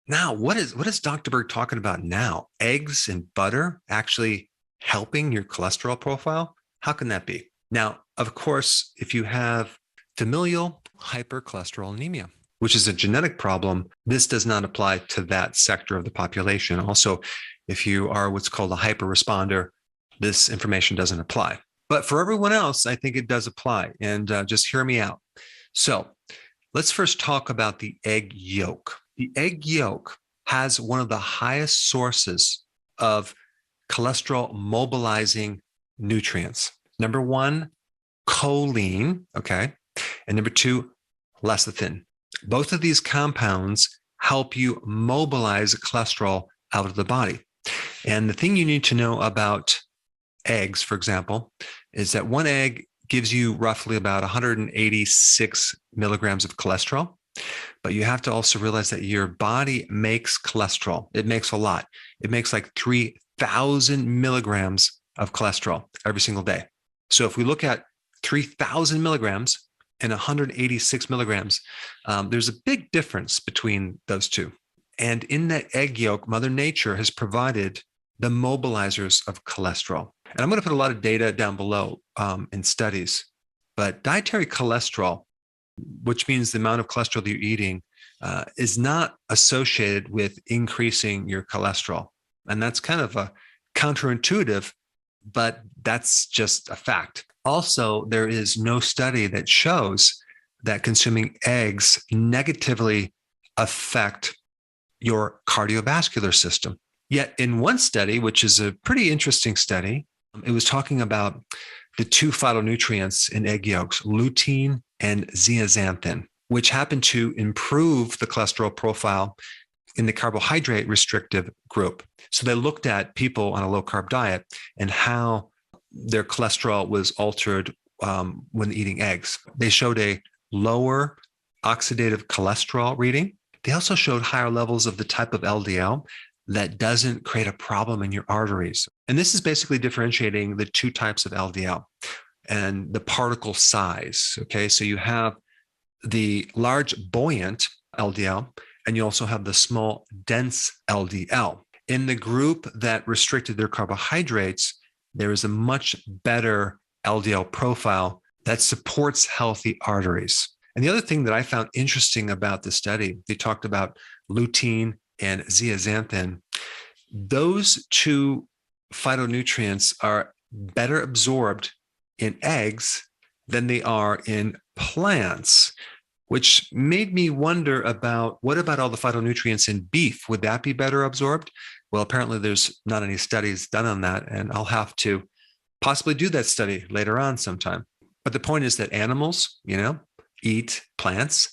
Now, what is Dr. Berg talking about now? Eggs and butter actually helping your cholesterol profile? How can that be? Now, of course, if you have familial hypercholesterolemia, which is a genetic problem, this does not apply to that sector of the population. Also, if you are what's called a hyperresponder, this information doesn't apply. But for everyone else, I think it does apply. And just hear me out. So let's first talk about the egg yolk. The egg yolk has one of the highest sources of cholesterol mobilizing nutrients. Number one, choline, okay? And number two, lecithin. Both of these compounds help you mobilize cholesterol out of the body. And the thing you need to know about eggs, for example, is that one egg gives you roughly about 186 milligrams of cholesterol. But you have to also realize that your body makes cholesterol. It makes a lot. It makes like 3,000 milligrams of cholesterol every single day. So if we look at 3,000 milligrams and 186 milligrams, there's a big difference between those two. And in that egg yolk, Mother Nature has provided the mobilizers of cholesterol. And I'm going to put a lot of data down below in studies, but dietary cholesterol, which means the amount of cholesterol that you're eating, is not associated with increasing your cholesterol. And that's kind of a counterintuitive, but that's just a fact. Also, there is no study that shows that consuming eggs negatively affect your cardiovascular system. Yet in one study, which is a pretty interesting study, it was talking about the two phytonutrients in egg yolks, lutein and zeaxanthin, which happen to improve the cholesterol profile in the carbohydrate restrictive group. So they looked at people on a low carb diet and how their cholesterol was altered when eating eggs. They showed a lower oxidative cholesterol reading. They also showed higher levels of the type of LDL that doesn't create a problem in your arteries. And this is basically differentiating the two types of LDL and the particle size. Okay, so you have the large buoyant LDL, and you also have the small dense LDL. In the group that restricted their carbohydrates, there is a much better LDL profile that supports healthy arteries. And the other thing that I found interesting about the study, they talked about lutein and zeaxanthin. Those two phytonutrients are better absorbed in eggs than they are in plants, which made me wonder about what about all the phytonutrients in beef? Would that be better absorbed? Well, apparently there's not any studies done on that, and I'll have to possibly do that study later on sometime. But the point is that animals, eat plants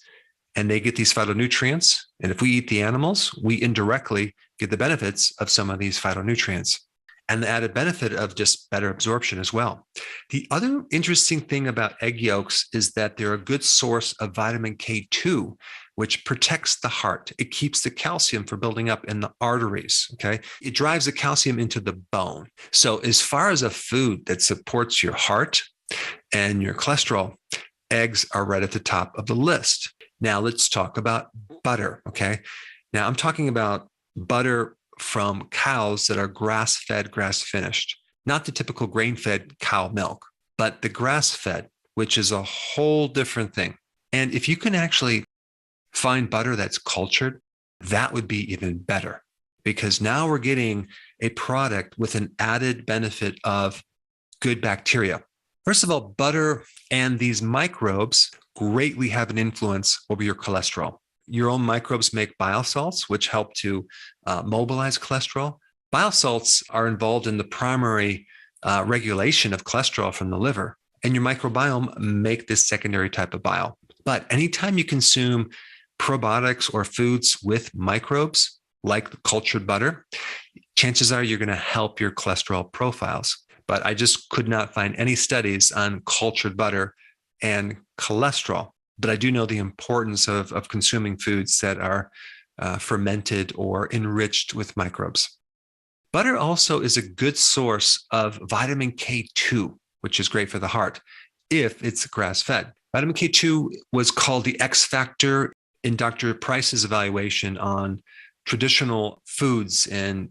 and they get these phytonutrients. And if we eat the animals, we indirectly get the benefits of some of these phytonutrients and the added benefit of just better absorption as well. The other interesting thing about egg yolks is that they're a good source of vitamin K2, which protects the heart. It keeps the calcium from building up in the arteries, okay? It drives the calcium into the bone. So as far as a food that supports your heart and your cholesterol, eggs are right at the top of the list. Now let's talk about butter, okay? Now I'm talking about butter from cows that are grass-fed, grass-finished, not the typical grain-fed cow milk, but the grass-fed, which is a whole different thing. And if you can actually find butter that's cultured, that would be even better, because now we're getting a product with an added benefit of good bacteria. First of all, butter and these microbes greatly have an influence over your cholesterol. Your own microbes make bile salts, which help to mobilize cholesterol. Bile salts are involved in the primary regulation of cholesterol from the liver, and your microbiome make this secondary type of bile. But anytime you consume probiotics or foods with microbes, like the cultured butter, chances are you're going to help your cholesterol profiles. But I just could not find any studies on cultured butter and cholesterol. But I do know the importance of consuming foods that are fermented or enriched with microbes. Butter also is a good source of vitamin K2, which is great for the heart, if it's grass-fed. Vitamin K2 was called the X factor in Dr. Price's evaluation on traditional foods and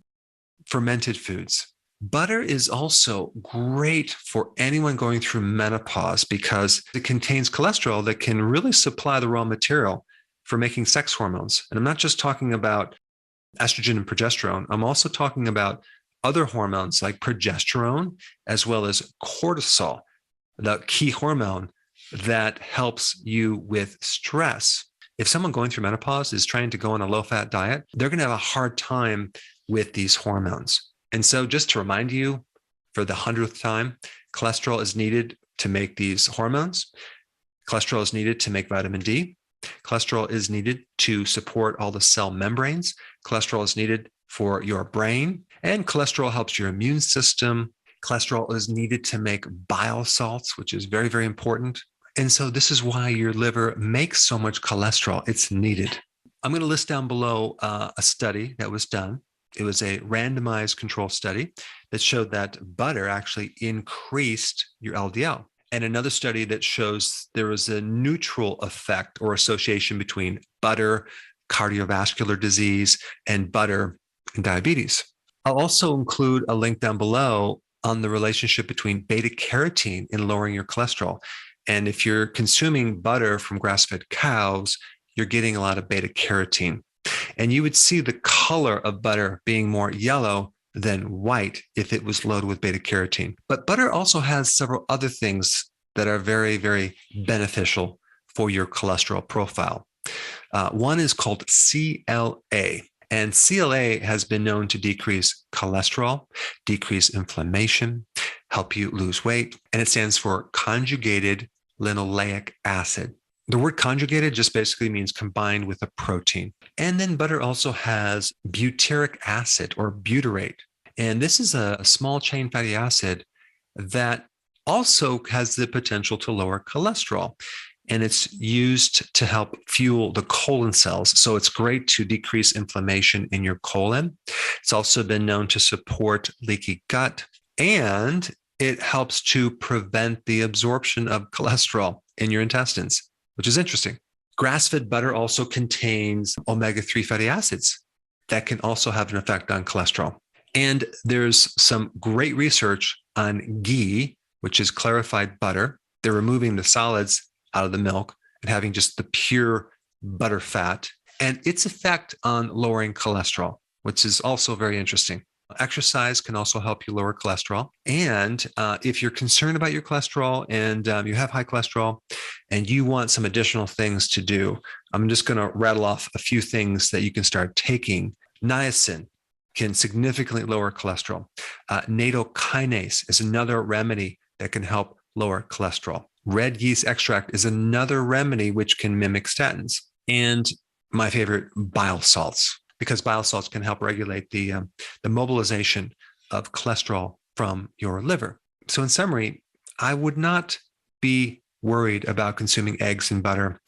fermented foods. Butter is also great for anyone going through menopause because it contains cholesterol that can really supply the raw material for making sex hormones. And I'm not just talking about estrogen and progesterone. I'm also talking about other hormones like progesterone, as well as cortisol, the key hormone that helps you with stress. If someone going through menopause is trying to go on a low-fat diet, they're going to have a hard time with these hormones. And so just to remind you, for the 100th time, cholesterol is needed to make these hormones. Cholesterol is needed to make vitamin D. Cholesterol is needed to support all the cell membranes. Cholesterol is needed for your brain. And cholesterol helps your immune system. Cholesterol is needed to make bile salts, which is very, very important. And so this is why your liver makes so much cholesterol. It's needed. I'm going to list down below a study that was done. It was a randomized control study that showed that butter actually increased your LDL. And another study that shows there was a neutral effect or association between butter, cardiovascular disease, and butter and diabetes. I'll also include a link down below on the relationship between beta carotene in lowering your cholesterol. And if you're consuming butter from grass-fed cows, you're getting a lot of beta carotene. And you would see the color of butter being more yellow than white if it was loaded with beta carotene. But butter also has several other things that are very, very beneficial for your cholesterol profile. One is called CLA. And CLA has been known to decrease cholesterol, decrease inflammation, help you lose weight. And it stands for conjugated linoleic acid. The word conjugated just basically means combined with a protein. And then butter also has butyric acid or butyrate. And this is a small chain fatty acid that also has the potential to lower cholesterol. And it's used to help fuel the colon cells. So it's great to decrease inflammation in your colon. It's also been known to support leaky gut, and it helps to prevent the absorption of cholesterol in your intestines, which is interesting. Grass-fed butter also contains omega-3 fatty acids that can also have an effect on cholesterol. And there's some great research on ghee, which is clarified butter. They're removing the solids out of the milk and having just the pure butter fat, and its effect on lowering cholesterol, which is also very interesting. Exercise can also help you lower cholesterol. And if you're concerned about your cholesterol and you have high cholesterol and you want some additional things to do, I'm just going to rattle off a few things that you can start taking. Niacin can significantly lower cholesterol. Nattokinase is another remedy that can help lower cholesterol. Red yeast extract is another remedy which can mimic statins. And my favorite, bile salts, because bile salts can help regulate the mobilization of cholesterol from your liver. So in summary, I would not be worried about consuming eggs and butter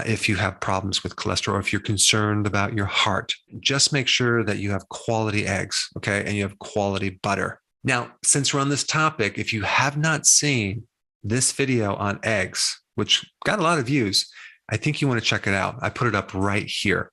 if you have problems with cholesterol, if you're concerned about your heart. Just make sure that you have quality eggs, okay, and you have quality butter. Now, since we're on this topic, if you have not seen this video on eggs, which got a lot of views, I think you want to check it out. I put it up right here.